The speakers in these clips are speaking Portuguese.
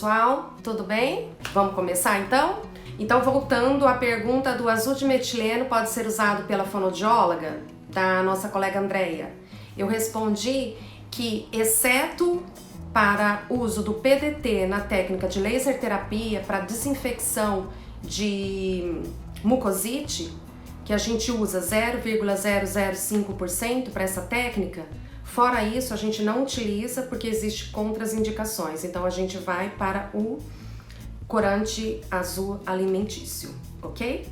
pessoal, tudo bem? Vamos começar então? Então, voltando à pergunta do azul de metileno pode ser usado pela fonoaudióloga, da nossa colega Andreia. Eu respondi que, exceto para uso do PDT na técnica de laser terapia para desinfecção de mucosite, que a gente usa 0,005% para essa técnica, fora isso a gente não utiliza porque existe contraindicações. Então a gente vai para o corante azul alimentício, ok?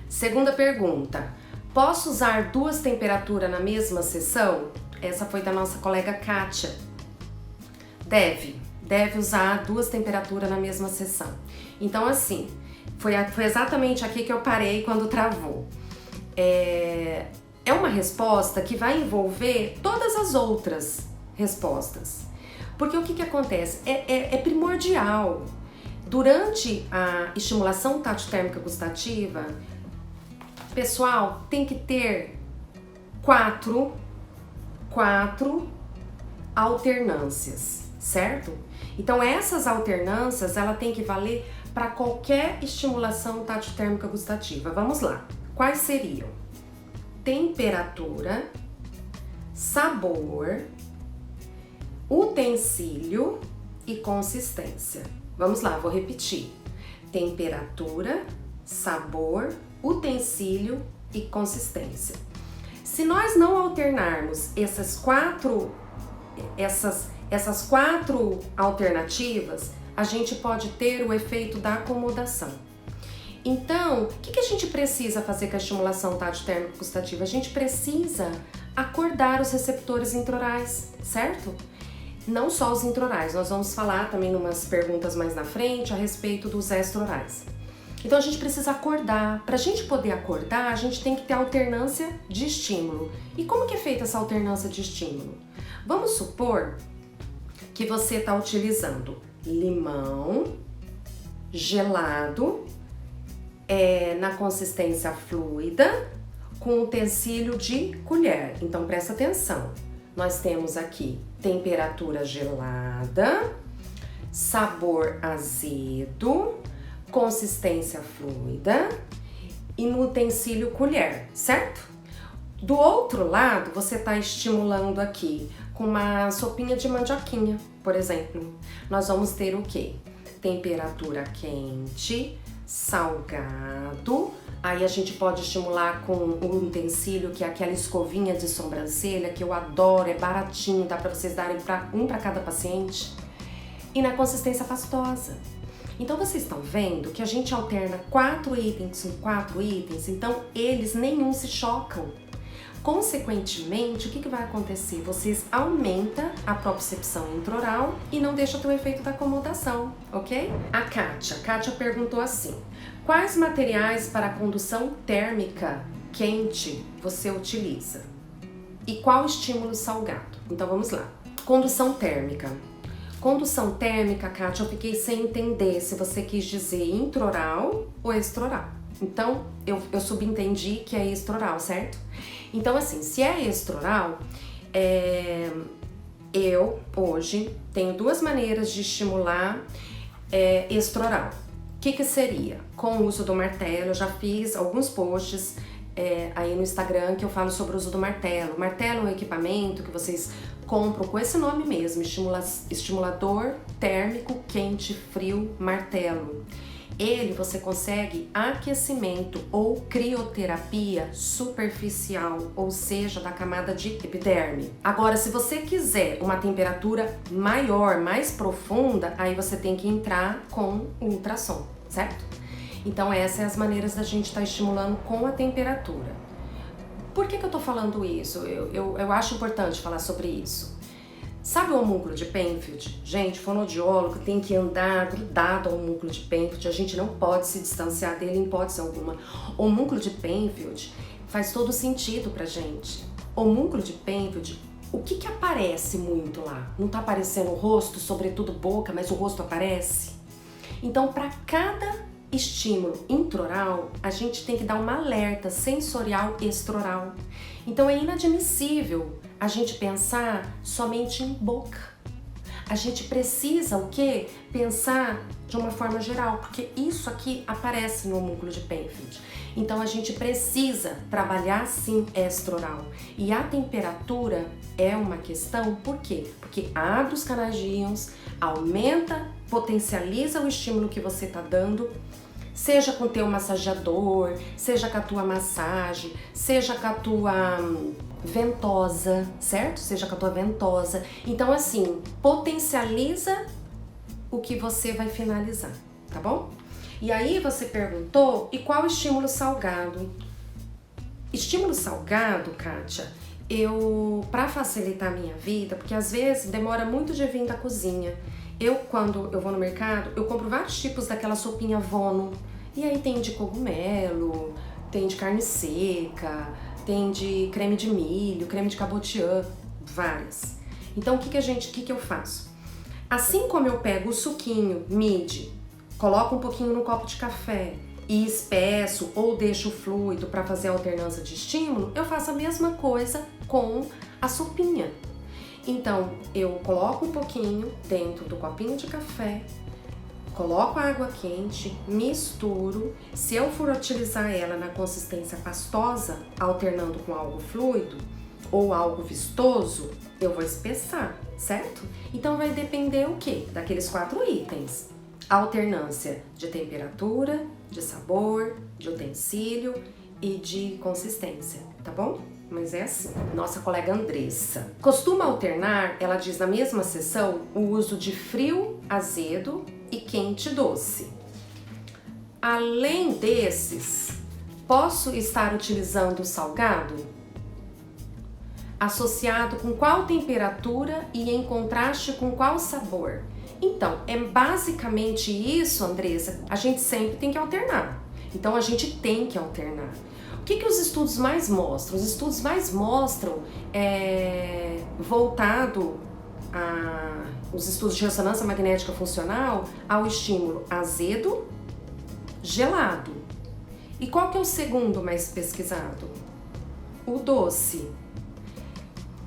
Segunda pergunta, posso usar duas temperaturas na mesma sessão? Essa foi da nossa colega Kátia. Deve usar duas temperaturas na mesma sessão. Então assim, foi exatamente aqui que eu parei quando travou. É uma resposta que vai envolver todas as outras respostas. Porque o que acontece? É primordial. Durante a estimulação tátil-térmica gustativa, pessoal, tem que ter quatro alternâncias, certo? Então essas alternâncias, ela tem que valer para qualquer estimulação tátil-térmica gustativa. Vamos lá. Quais seriam? Temperatura, sabor, utensílio e consistência. Vamos lá, vou repetir. Temperatura, sabor, utensílio e consistência. Se nós não alternarmos essas quatro alternativas, a gente pode ter o efeito da acomodação. Então, o que a gente precisa fazer com a estimulação tátil-térmica gustativa? A gente precisa acordar os receptores intraorais, certo? Não só os intraorais, nós vamos falar também em umas perguntas mais na frente a respeito dos extraorais. Então a gente precisa acordar. Para a gente poder acordar, a gente tem que ter alternância de estímulo. E como que é feita essa alternância de estímulo? Vamos supor que você está utilizando limão gelado na consistência fluida com utensílio de colher. Então presta atenção. Nós temos aqui temperatura gelada, sabor azedo, consistência fluida e no utensílio colher, certo? Do outro lado, você está estimulando aqui com uma sopinha de mandioquinha, por exemplo. Nós vamos ter o quê? Temperatura quente, salgado. Aí a gente pode estimular com um utensílio que é aquela escovinha de sobrancelha que eu adoro, é baratinho, dá para vocês darem para cada paciente. E na consistência pastosa. Então vocês estão vendo que a gente alterna 4 itens com 4 itens, então eles nenhum se chocam. Consequentemente, o que vai acontecer? Vocês aumentam a propriocepção intraoral e não deixam ter o efeito da acomodação, ok? A Kátia perguntou assim, quais materiais para a condução térmica quente você utiliza? E qual estímulo salgado? Então vamos lá. Condução térmica. Condução térmica, Kátia, eu fiquei sem entender se você quis dizer intraoral ou extraoral. Então, eu subentendi que é extraoral, certo? Então, assim, se é extraoral, eu hoje tenho duas maneiras de estimular extraoral. O que seria? Com o uso do martelo, eu já fiz alguns posts aí no Instagram que eu falo sobre o uso do martelo. O martelo é um equipamento que vocês compram com esse nome mesmo, estimulador térmico quente frio martelo. Ele você consegue aquecimento ou crioterapia superficial, ou seja, da camada de epiderme. Agora, se você quiser uma temperatura maior, mais profunda, aí você tem que entrar com o ultrassom, certo? Então essas são as maneiras da gente estar estimulando com a temperatura. Por que eu tô falando isso? Eu acho importante falar sobre isso. Sabe o homúnculo de Penfield? Gente, fonoaudiólogo tem que andar grudado ao homúnculo de Penfield, a gente não pode se distanciar dele em hipótese alguma. O homúnculo de Penfield faz todo sentido pra gente. O homúnculo de Penfield, o que aparece muito lá? Não tá aparecendo o rosto, sobretudo boca, mas o rosto aparece? Então, para cada estímulo intraoral, a gente tem que dar uma alerta sensorial extraoral. Então é inadmissível a gente pensar somente em boca. A gente precisa o quê? Pensar de uma forma geral, porque isso aqui aparece no homúnculo de Penfield. Então a gente precisa trabalhar sim extraoral. E a temperatura é uma questão, por quê? Porque abre os canais de íons, aumenta, potencializa o estímulo que você está dando, seja com teu massageador, seja com a tua massagem, seja com a tua ventosa, certo? Seja com a tua ventosa. Então, assim, potencializa o que você vai finalizar, tá bom? E aí você perguntou, e qual estímulo salgado? Estímulo salgado, Kátia, pra facilitar a minha vida, porque às vezes demora muito de vir da cozinha. Quando eu vou no mercado, eu compro vários tipos daquela sopinha Vono. E aí tem de cogumelo, tem de carne seca, tem de creme de milho, creme de cabotiã, várias. Então o que eu faço? Assim como eu pego o suquinho midi, coloco um pouquinho no copo de café e espesso ou deixo fluido para fazer a alternância de estímulo, eu faço a mesma coisa com a sopinha. Então, eu coloco um pouquinho dentro do copinho de café, coloco a água quente, misturo. Se eu for utilizar ela na consistência pastosa, alternando com algo fluido ou algo vistoso, eu vou espessar, certo? Então, vai depender o quê? Daqueles 4 itens. Alternância de temperatura, de sabor, de utensílio e de consistência, tá bom? Mas é assim. Nossa colega Andressa costuma alternar, ela diz na mesma sessão, o uso de frio, azedo e quente doce. Além desses, posso estar utilizando o salgado? Associado com qual temperatura e em contraste com qual sabor? Então, é basicamente isso, Andressa, a gente sempre tem que alternar. Então, a gente tem que alternar. O que os estudos mais mostram? Os estudos mais mostram voltado os estudos de ressonância magnética funcional ao estímulo azedo, gelado. E qual que é o segundo mais pesquisado? O doce.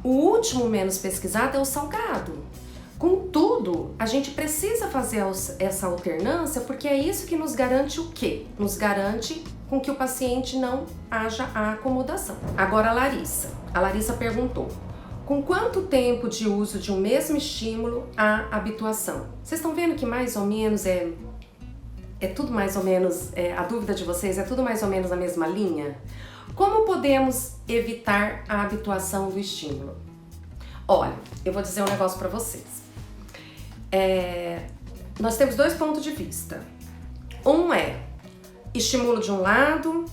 O último menos pesquisado é o salgado. Contudo, a gente precisa fazer essa alternância porque é isso que nos garante o quê? Nos garante com que o paciente não haja a acomodação. Agora a Larissa perguntou, com quanto tempo de uso de um mesmo estímulo há habituação? Vocês estão vendo que mais ou menos é tudo mais ou menos, a dúvida de vocês é tudo mais ou menos na mesma linha? Como podemos evitar a habituação do estímulo? Olha, eu vou dizer um negócio para vocês. Nós temos 2 pontos de vista. Um é estimulo de um lado,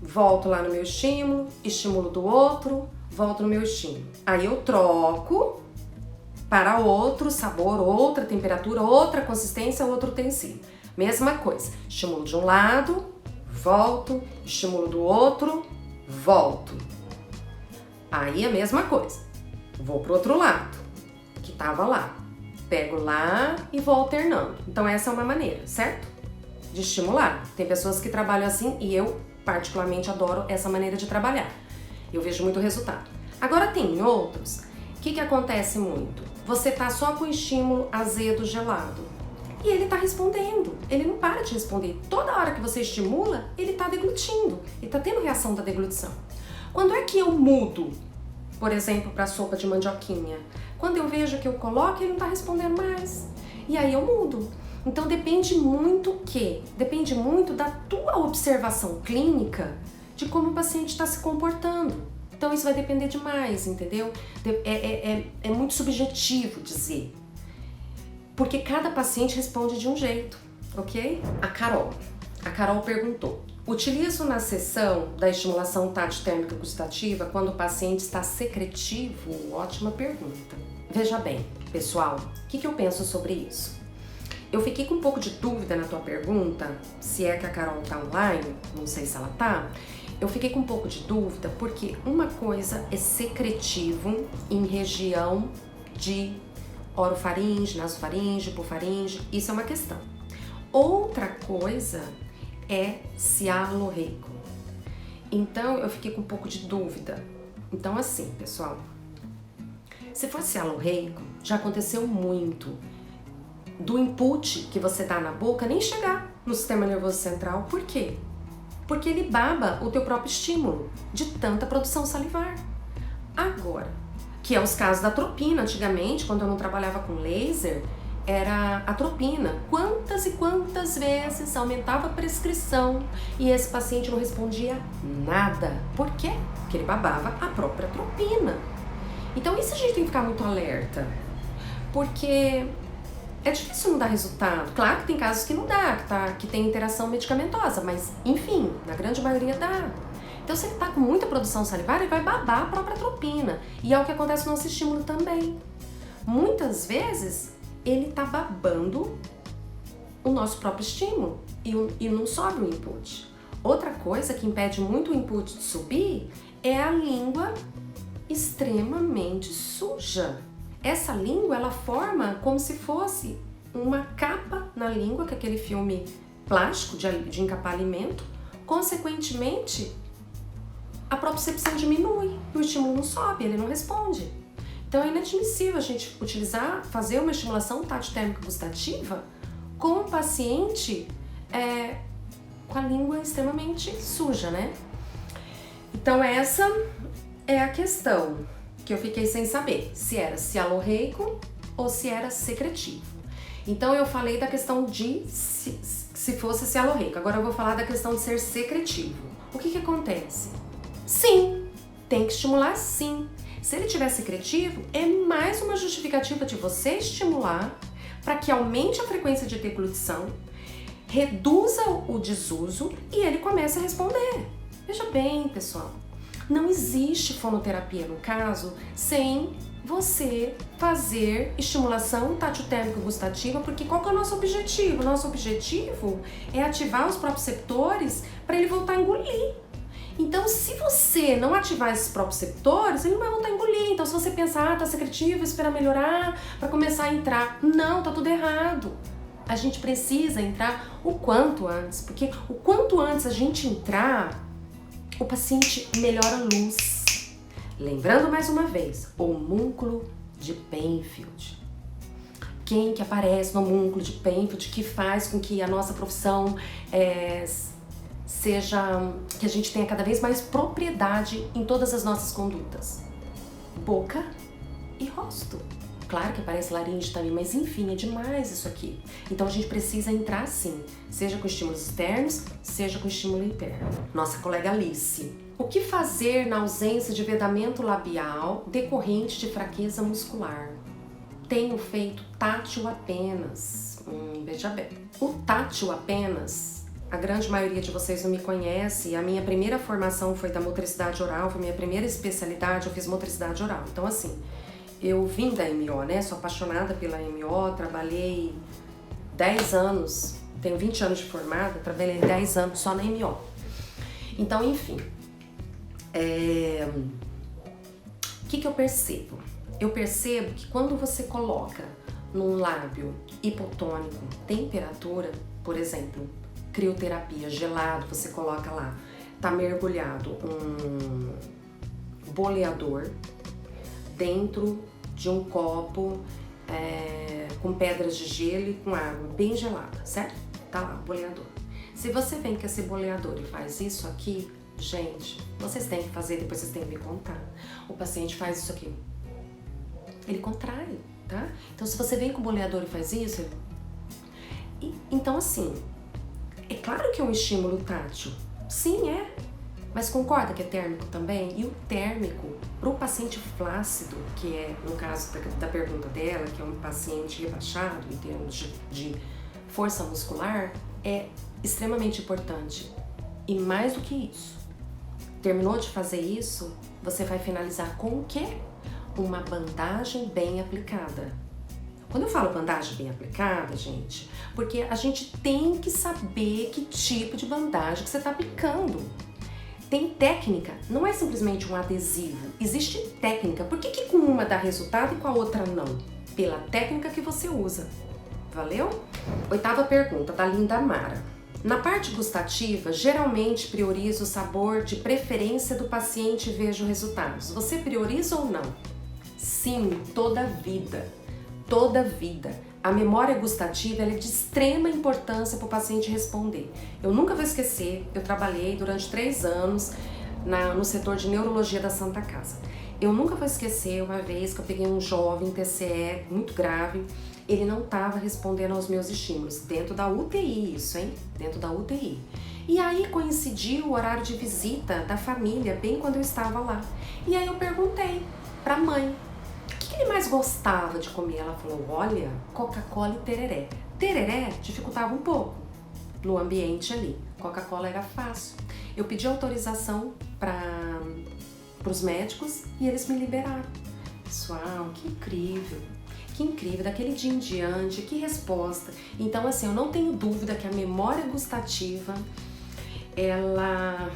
volto lá no meu estímulo do outro, volto no meu estímulo. Aí eu troco para outro sabor, outra temperatura, outra consistência, outro utensílio. Mesma coisa, estímulo de um lado, volto, estímulo do outro, volto. Aí a mesma coisa, vou pro outro lado, que tava lá. Pego lá e vou alternando. Então essa é uma maneira, certo? De estimular. Tem pessoas que trabalham assim e eu particularmente adoro essa maneira de trabalhar. Eu vejo muito resultado. Agora tem outros. O que acontece muito? Você tá só com o estímulo azedo gelado e ele tá respondendo. Ele não para de responder. Toda hora que você estimula, ele tá deglutindo. Ele tá tendo reação da deglutição. Quando é que eu mudo, por exemplo, para sopa de mandioquinha? Quando eu vejo que eu coloco, ele não tá respondendo mais. E aí eu mudo. Então depende muito Depende muito da tua observação clínica de como o paciente está se comportando. Então isso vai depender demais, entendeu? É muito subjetivo dizer. Porque cada paciente responde de um jeito, ok? A Carol perguntou. Utilizo na sessão da estimulação tátil térmica gustativa quando o paciente está secretivo? Ótima pergunta. Veja bem, pessoal, o que eu penso sobre isso? Eu fiquei com um pouco de dúvida na tua pergunta, se é que a Carol tá online, não sei se ela tá. Eu fiquei com um pouco de dúvida porque uma coisa é secretivo em região de orofaringe, nasofaringe, hipofaringe, isso é uma questão. Outra coisa é cialorreico. Então eu fiquei com um pouco de dúvida. Então assim, pessoal, Se for cialorreico, já aconteceu muito do input que você dá na boca nem chegar no sistema nervoso central. Por quê? Porque ele baba o teu próprio estímulo de tanta produção salivar. Agora, que é os casos da atropina. Antigamente, quando eu não trabalhava com laser, era atropina. Quantas e quantas vezes aumentava a prescrição e esse paciente não respondia nada. Por quê? Porque ele babava a própria atropina. Então isso a gente tem que ficar muito alerta, porque é difícil não dar resultado. Claro que tem casos que não dá, que tem interação medicamentosa, mas enfim, na grande maioria dá. Então se ele tá com muita produção salivar, ele vai babar a própria atropina. E é o que acontece no nosso estímulo também. Muitas vezes ele tá babando o nosso próprio estímulo e não sobe o input. Outra coisa que impede muito o input de subir é a língua extremamente suja. Essa língua, ela forma como se fosse uma capa na língua, que é aquele filme plástico de encapar alimento. Consequentemente, a propriocepção diminui, o estímulo não sobe, ele não responde. Então é inadmissível a gente fazer uma estimulação tátil-térmica gustativa com um paciente com a língua extremamente suja, né? Então essa é a questão que eu fiquei sem saber se era cialorreico ou se era secretivo. Então eu falei da questão de se fosse cialorreico. Agora eu vou falar da questão de ser secretivo. O que acontece? Sim, tem que estimular sim. Se ele tiver secretivo, é mais uma justificativa de você estimular para que aumente a frequência de deglutição, reduza o desuso e ele comece a responder. Veja bem, pessoal, não existe fonoterapia, no caso, sem você fazer estimulação tátil-térmica gustativa, porque qual que é o nosso objetivo? O nosso objetivo é ativar os proprioceptores para ele voltar a engolir. Então, se você não ativar esses proprioceptores, ele não vai voltar a engolir. Então, se você pensar, tá secretivo, espera melhorar para começar a entrar. Não, tá tudo errado. A gente precisa entrar o quanto antes, porque o quanto antes a gente entrar, o paciente melhora a luz. Lembrando mais uma vez, o homúnculo de Penfield. Quem que aparece no homúnculo de Penfield que faz com que a nossa profissão seja, que a gente tenha cada vez mais propriedade em todas as nossas condutas? Boca e rosto. Claro que aparece laringe também, mas enfim, é demais isso aqui. Então a gente precisa entrar sim, seja com estímulos externos, seja com estímulo interno. Nossa colega Alice. O que fazer na ausência de vedamento labial decorrente de fraqueza muscular? Tenho feito tátil apenas. Veja bem. O tátil apenas, a grande maioria de vocês não me conhece. A minha primeira formação foi da motricidade oral, foi minha primeira especialidade, eu fiz motricidade oral. Então assim, eu vim da MO, né? Sou apaixonada pela MO, trabalhei 10 anos, tenho 20 anos de formada, trabalhei 10 anos só na MO. Então, enfim, o que eu percebo? Eu percebo que quando você coloca num lábio hipotônico temperatura, por exemplo, crioterapia, gelado, você coloca lá, tá mergulhado um boleador dentro de um copo com pedras de gelo e com água bem gelada, certo? Tá lá, o boleador. Se você vem com esse boleador e faz isso aqui, gente, vocês têm que fazer, depois vocês têm que me contar. O paciente faz isso aqui, ele contrai, tá? Então se você vem com o boleador e faz isso, então assim, é claro que é um estímulo tátil, sim, é. Mas concorda que é térmico também? E o térmico, para o paciente flácido, que é, no caso da pergunta dela, que é um paciente rebaixado em termos de força muscular, é extremamente importante. E mais do que isso, terminou de fazer isso, você vai finalizar com o quê? Uma bandagem bem aplicada. Quando eu falo bandagem bem aplicada, gente, porque a gente tem que saber que tipo de bandagem que você está aplicando. Tem técnica, não é simplesmente um adesivo, existe técnica. Por que com uma dá resultado e com a outra não? Pela técnica que você usa. Valeu? 8ª pergunta, da Linda Mara. Na parte gustativa, geralmente priorizo o sabor de preferência do paciente e vejo resultados. Você prioriza ou não? Sim, toda a vida. Toda a vida. A memória gustativa ela é de extrema importância para o paciente responder. Eu nunca vou esquecer, eu trabalhei durante 3 anos no setor de neurologia da Santa Casa. Eu nunca vou esquecer uma vez que eu peguei um jovem TCE muito grave, ele não estava respondendo aos meus estímulos, dentro da UTI isso, hein? Dentro da UTI. E aí coincidiu o horário de visita da família, bem quando eu estava lá. E aí eu perguntei pra mãe, o que ele mais gostava de comer? Ela falou, olha, Coca-Cola e tereré. Tereré dificultava um pouco no ambiente ali, Coca-Cola era fácil. Eu pedi autorização para os médicos e eles me liberaram. Pessoal, que incrível! Que incrível, daquele dia em diante, que resposta. Então, assim, eu não tenho dúvida que a memória gustativa, ela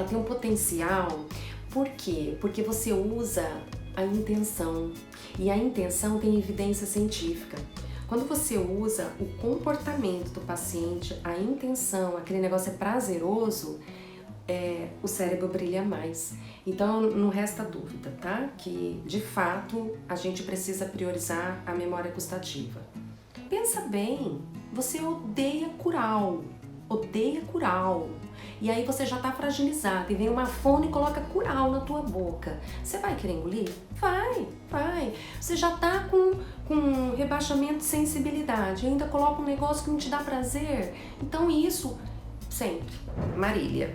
tem um potencial. Por quê? Porque você usa a intenção, e a intenção tem evidência científica. Quando você usa o comportamento do paciente, a intenção, aquele negócio é prazeroso, o cérebro brilha mais. Então não resta dúvida, tá? Que de fato a gente precisa priorizar a memória gustativa. Pensa bem, você odeia curau, e aí você já tá fragilizado e vem uma fome e coloca curau na tua boca. Você vai querer engolir? Vai. Você já tá com rebaixamento de sensibilidade, ainda coloca um negócio que não te dá prazer. Então isso, sempre. Marília.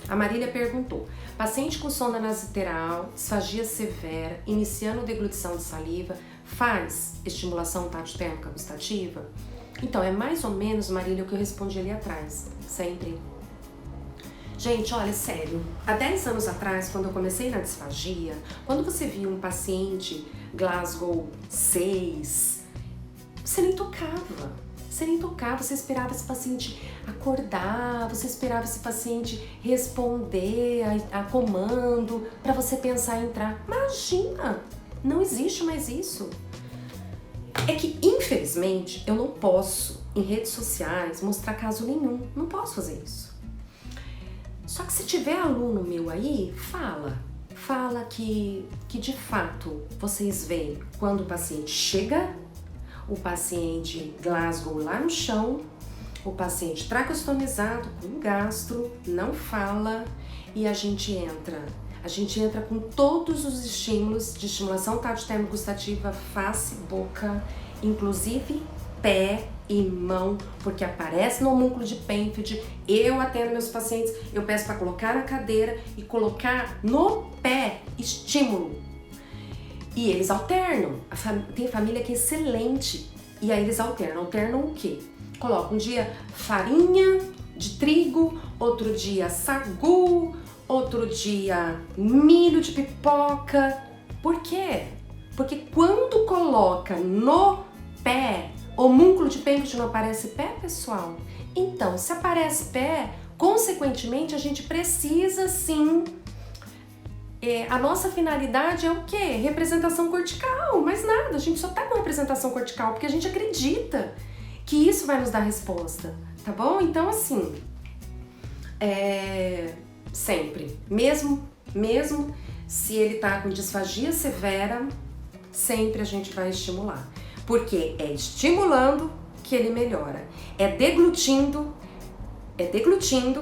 A Marília perguntou, paciente com sonda nasiteral, disfagia severa, iniciando deglutição de saliva, faz estimulação tátil-térmica gustativa? Então, é mais ou menos, Marília, o que eu respondi ali atrás, sempre. Gente, olha, sério, há 10 anos atrás, quando eu comecei na disfagia, quando você via um paciente Glasgow 6, você nem tocava, você esperava esse paciente acordar, você esperava esse paciente responder a comando para você pensar em entrar. Imagina, não existe mais isso. É que, infelizmente, eu não posso, em redes sociais, mostrar caso nenhum, não posso fazer isso. Só que se tiver aluno meu aí, fala que de fato vocês veem quando o paciente chega, o paciente Glasgow lá no chão, o paciente traqueostomizado com gastro, não fala e a gente entra com todos os estímulos de estimulação tátil-térmica gustativa, face, boca, inclusive pé e mão, porque aparece no homúnculo de Penfield. Eu atendo meus pacientes, eu peço para colocar na cadeira e colocar no pé estímulo. E eles alternam. Tem família que é excelente. E aí eles alternam. Alternam o quê? Colocam um dia farinha de trigo, outro dia sagu, outro dia milho de pipoca. Por quê? Porque quando coloca no pé, homúnculo de Penfield não aparece pé, pessoal? Então, se aparece pé, consequentemente a gente precisa sim. A nossa finalidade é o quê? Representação cortical, mais nada. A gente só tá com representação cortical porque a gente acredita que isso vai nos dar resposta, tá bom? Então, assim, sempre, mesmo se ele tá com disfagia severa, sempre a gente vai estimular. Porque é estimulando que ele melhora. É deglutindo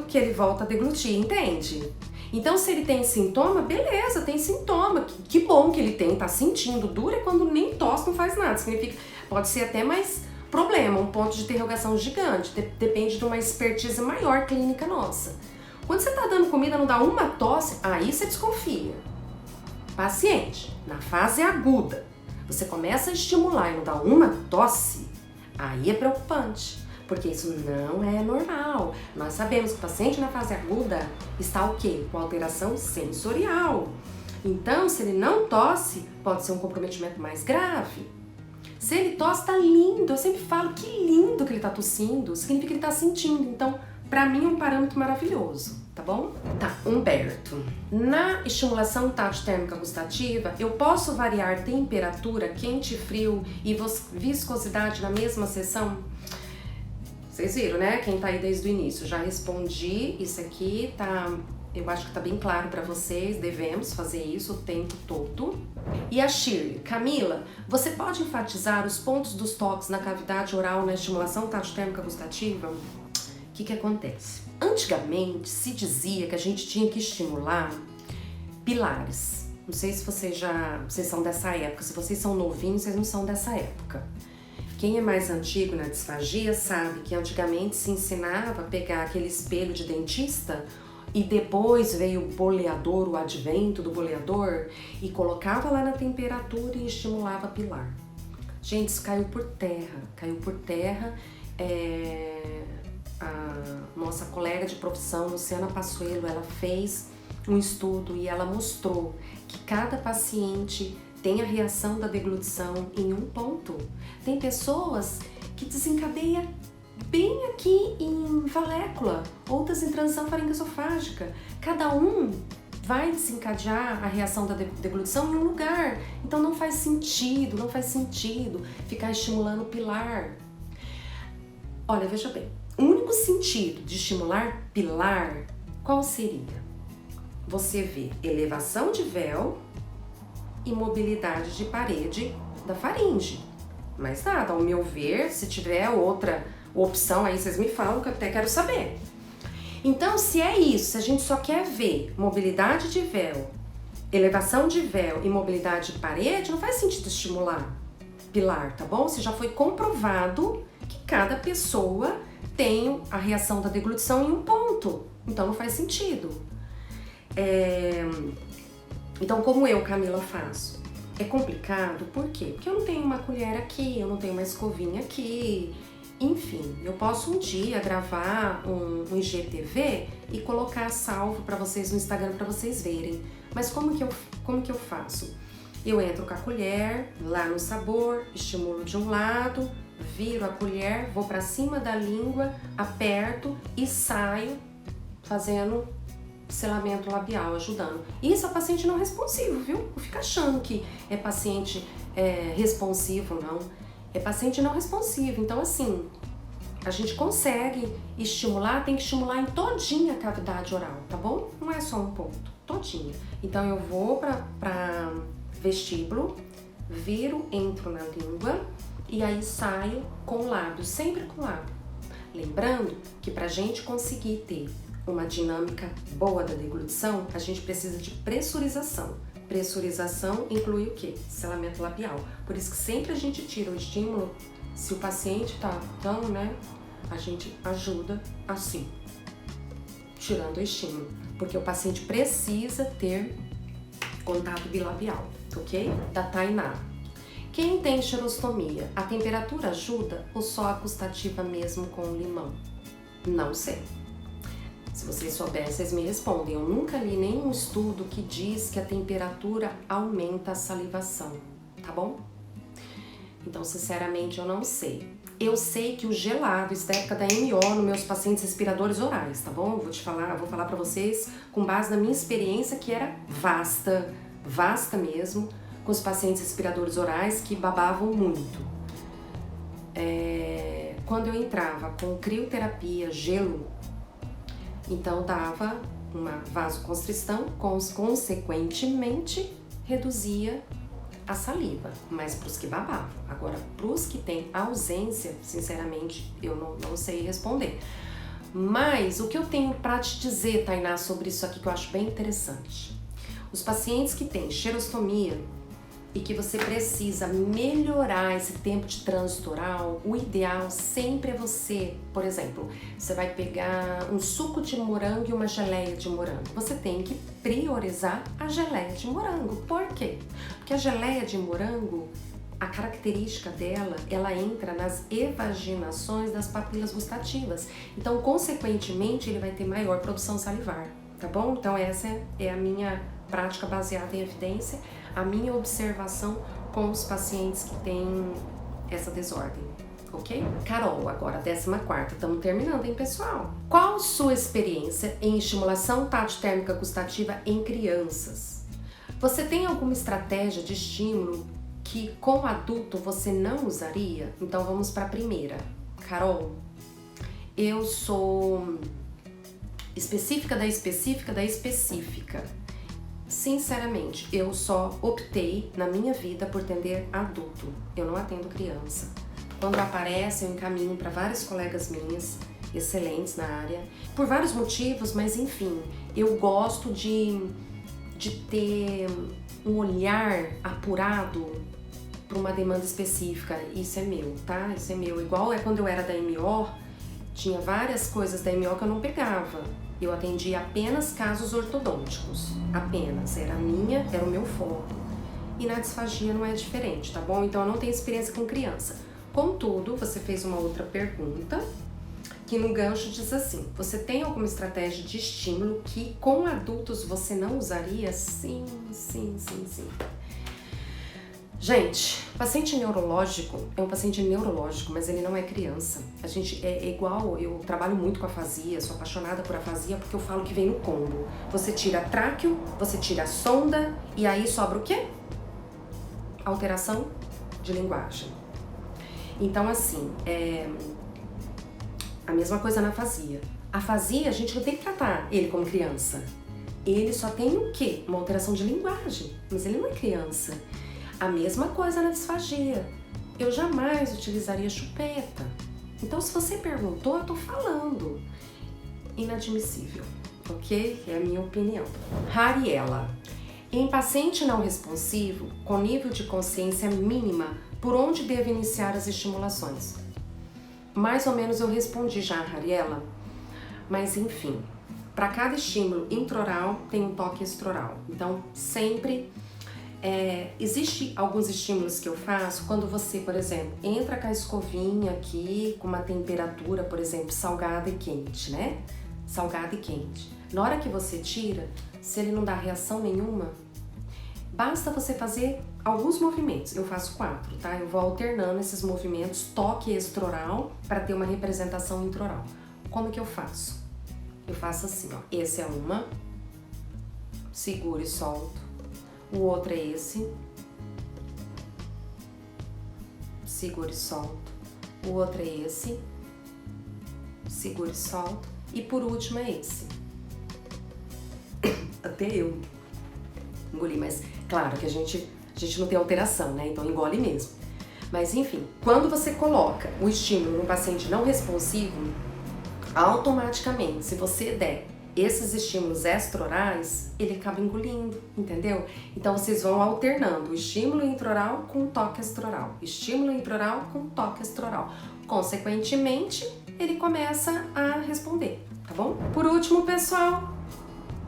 que ele volta a deglutir, entende? Então, se ele tem sintoma, beleza, tem sintoma. Que bom que ele tem, tá sentindo. Dura quando nem tosse, não faz nada. Significa, pode ser até mais problema, um ponto de interrogação gigante. Depende de uma expertise maior clínica nossa. Quando você tá dando comida, não dá uma tosse, aí você desconfia. Paciente, na fase aguda, você começa a estimular e não dá uma tosse, aí é preocupante. Porque isso não é normal. Nós sabemos que o paciente na fase aguda está o quê? Com alteração sensorial. Então, se ele não tosse, pode ser um comprometimento mais grave. Se ele tosse, tá lindo. Eu sempre falo que lindo que ele tá tossindo. Significa que ele tá sentindo. Então, pra mim é um parâmetro maravilhoso, tá bom? Tá, Humberto. Na estimulação tátil-térmica gustativa, eu posso variar temperatura, quente e frio e viscosidade na mesma sessão? Vocês viram, né? Quem tá aí desde o início, já respondi, isso aqui tá Eu acho que tá bem claro para vocês, devemos fazer isso o tempo todo. E a Shirley, Camila, você pode enfatizar os pontos dos toques na cavidade oral na estimulação tátil-térmica gustativa? O que acontece? Antigamente se dizia que a gente tinha que estimular pilares. Não sei se vocês são dessa época, se vocês são novinhos, vocês não são dessa época. Quem é mais antigo na disfagia sabe que antigamente se ensinava a pegar aquele espelho de dentista e depois veio o boleador, o advento do boleador, e colocava lá na temperatura e estimulava pilar. Gente, isso caiu por terra. A nossa colega de profissão, Luciana Passuelo, ela fez um estudo e ela mostrou que cada paciente tem a reação da deglutição em um ponto. Tem pessoas que desencadeia bem aqui em valécula, outras em transição faringoesofágica. Cada um vai desencadear a reação da deglutição em um lugar. Então não faz sentido ficar estimulando o pilar. Olha, veja bem, o único sentido de estimular pilar, qual seria? Você vê elevação de véu e mobilidade de parede da faringe. Mas nada, ao meu ver, se tiver outra opção aí, vocês me falam que eu até quero saber. Então, se é isso, se a gente só quer ver mobilidade de véu, elevação de véu e mobilidade de parede, não faz sentido estimular pilar, tá bom? Se já foi comprovado que cada pessoa tem a reação da deglutição em um ponto, então não faz sentido. Então, como eu, Camila, faço? É complicado, por quê? Porque eu não tenho uma colher aqui, eu não tenho uma escovinha aqui. Enfim, eu posso um dia gravar um IGTV e colocar salvo para vocês no Instagram para vocês verem. Mas como que eu faço? Eu entro com a colher lá no sabor, estimulo de um lado, viro a colher, vou para cima da língua, aperto e saio fazendo selamento labial, ajudando. Isso é paciente não responsivo, viu? Não fica achando que é paciente responsivo, não. É paciente não responsivo. Então, assim, a gente consegue estimular, tem que estimular em todinha a cavidade oral, tá bom? Não é só um ponto, todinha. Então, eu vou para vestíbulo, viro, entro na língua e aí saio com o lábio, sempre com o lábio. Lembrando que pra gente conseguir ter uma dinâmica boa da deglutição, a gente precisa de pressurização. Pressurização inclui o quê? Selamento labial. Por isso que sempre a gente tira o estímulo, se o paciente tá tão, a gente ajuda assim, tirando o estímulo. Porque o paciente precisa ter contato bilabial, ok? Da Tainá. Quem tem xerostomia, a temperatura ajuda ou só a gustativa mesmo com o limão? Não sei. Se vocês souberem, vocês me respondem. Eu nunca li nenhum estudo que diz que a temperatura aumenta a salivação, tá bom? Então, sinceramente, eu não sei. Eu sei que o gelado, isso da época da MO, nos meus pacientes respiradores orais, tá bom? Vou falar pra vocês com base na minha experiência, que era vasta mesmo, com os pacientes respiradores orais que babavam muito. Quando eu entrava com crioterapia, gelo, então dava uma vasoconstrição, consequentemente reduzia a saliva, mas para os que babavam. Agora, para os que têm ausência, sinceramente, eu não sei responder. Mas o que eu tenho para te dizer, Tainá, sobre isso aqui que eu acho bem interessante. Os pacientes que têm xerostomia e que você precisa melhorar esse tempo de trânsito oral, o ideal sempre é você, por exemplo, você vai pegar um suco de morango e uma geleia de morango. Você tem que priorizar a geleia de morango. Por quê? Porque a geleia de morango, a característica dela, ela entra nas evaginações das papilas gustativas. Então, consequentemente, ele vai ter maior produção salivar, tá bom? Então, essa é a minha prática baseada em evidência, a minha observação com os pacientes que têm essa desordem, ok? Carol, agora 14ª, estamos terminando, hein, pessoal? Qual sua experiência em estimulação tátil-térmica gustativa em crianças? Você tem alguma estratégia de estímulo que com adulto você não usaria? Então vamos para a primeira. Carol, eu sou específica da específica da específica. Sinceramente, eu só optei na minha vida por atender adulto. Eu não atendo criança. Quando aparece, eu encaminho para várias colegas minhas, excelentes na área, por vários motivos, mas enfim, eu gosto de ter um olhar apurado para uma demanda específica. Isso é meu, tá? Isso é meu. Igual é quando eu era da MO, tinha várias coisas da MO que eu não pegava. Eu atendia apenas casos ortodônticos, apenas. Era o meu foco. E na disfagia não é diferente, tá bom? Então eu não tenho experiência com criança. Contudo, você fez uma outra pergunta, que no gancho diz assim: você tem alguma estratégia de estímulo que com adultos você não usaria? Sim. Gente, paciente neurológico é um paciente neurológico, mas ele não é criança. A gente é igual, eu trabalho muito com afasia, sou apaixonada por afasia porque eu falo que vem no combo. Você tira tráqueo, você tira a sonda e aí sobra o quê? Alteração de linguagem. Então assim, a mesma coisa na afasia. A afasia a gente não tem que tratar ele como criança. Ele só tem o quê? Uma alteração de linguagem, mas ele não é criança. A mesma coisa na disfagia. Eu jamais utilizaria chupeta. Então, se você perguntou, eu tô falando. Inadmissível, ok? É a minha opinião. Rariela. Em paciente não responsivo, com nível de consciência mínima, por onde devo iniciar as estimulações? Mais ou menos eu respondi já, Rariela. Mas, enfim, para cada estímulo intraoral tem um toque extraoral. Então, sempre... existe alguns estímulos que eu faço quando você, por exemplo, entra com a escovinha aqui com uma temperatura, por exemplo, salgada e quente, né? Salgada e quente. Na hora que você tira, se ele não dá reação nenhuma, basta você fazer alguns movimentos. Eu faço 4, tá? Eu vou alternando esses movimentos, toque extraoral, para ter uma representação intraoral. Como que eu faço? Eu faço assim, ó. Esse é uma, seguro e solto. O outro é esse, segura e solto. O outro é esse, segura e solto. E por último é esse. Até eu engoli, mas claro que a gente não tem alteração, né? Então engole mesmo. Mas enfim, quando você coloca o estímulo no paciente não responsivo, automaticamente, se você der esses estímulos extraorais, ele acaba engolindo, entendeu? Então vocês vão alternando o estímulo intraoral com o toque extraoral, estímulo intraoral com toque extraoral. Consequentemente, ele começa a responder, tá bom? Por último, pessoal,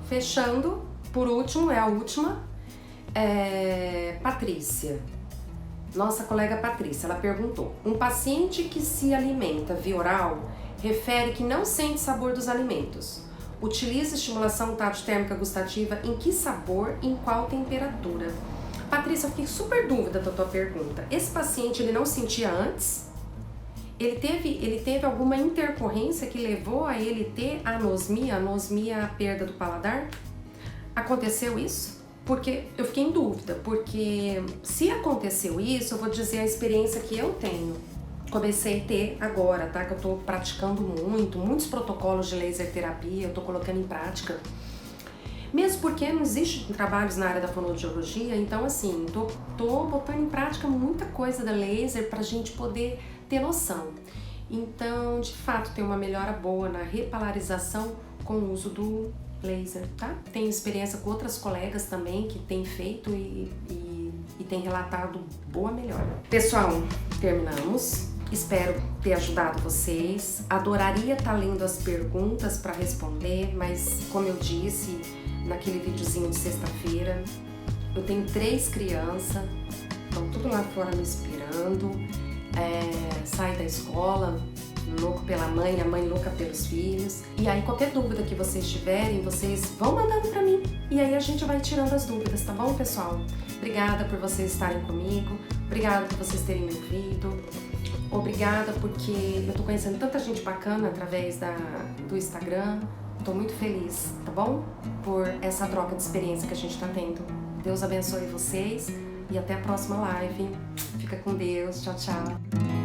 fechando, por último, é a última, Patrícia. Nossa colega Patrícia, ela perguntou: um paciente que se alimenta via oral refere que não sente sabor dos alimentos. Utiliza estimulação tátil-térmica gustativa em que sabor e em qual temperatura? Patrícia, eu fiquei super dúvida da tua pergunta. Esse paciente, ele não sentia antes? Ele teve alguma intercorrência que levou a ele ter anosmia, a perda do paladar? Aconteceu isso? Porque eu fiquei em dúvida, porque se aconteceu isso, eu vou dizer a experiência que eu tenho. Comecei a ter agora, tá? Que eu tô praticando muitos protocolos de laser terapia, eu tô colocando em prática. Mesmo porque não existe trabalhos na área da fonoaudiologia, então assim, tô botando em prática muita coisa da laser pra gente poder ter noção. Então, de fato, tem uma melhora boa na repalarização com o uso do laser, tá? Tenho experiência com outras colegas também que têm feito e têm relatado boa melhora. Pessoal, terminamos. Espero ter ajudado vocês. Adoraria estar lendo as perguntas para responder, mas como eu disse naquele videozinho de sexta-feira, eu tenho 3 crianças, estão tudo lá fora me esperando. Sai da escola, louco pela mãe, a mãe louca pelos filhos. E aí qualquer dúvida que vocês tiverem, vocês vão mandando pra mim. E aí a gente vai tirando as dúvidas, tá bom, pessoal? Obrigada por vocês estarem comigo, obrigada por vocês terem me ouvido. Obrigada porque eu tô conhecendo tanta gente bacana através do Instagram. Tô muito feliz, tá bom? Por essa troca de experiência que a gente tá tendo. Deus abençoe vocês e até a próxima live. Fica com Deus. Tchau, tchau.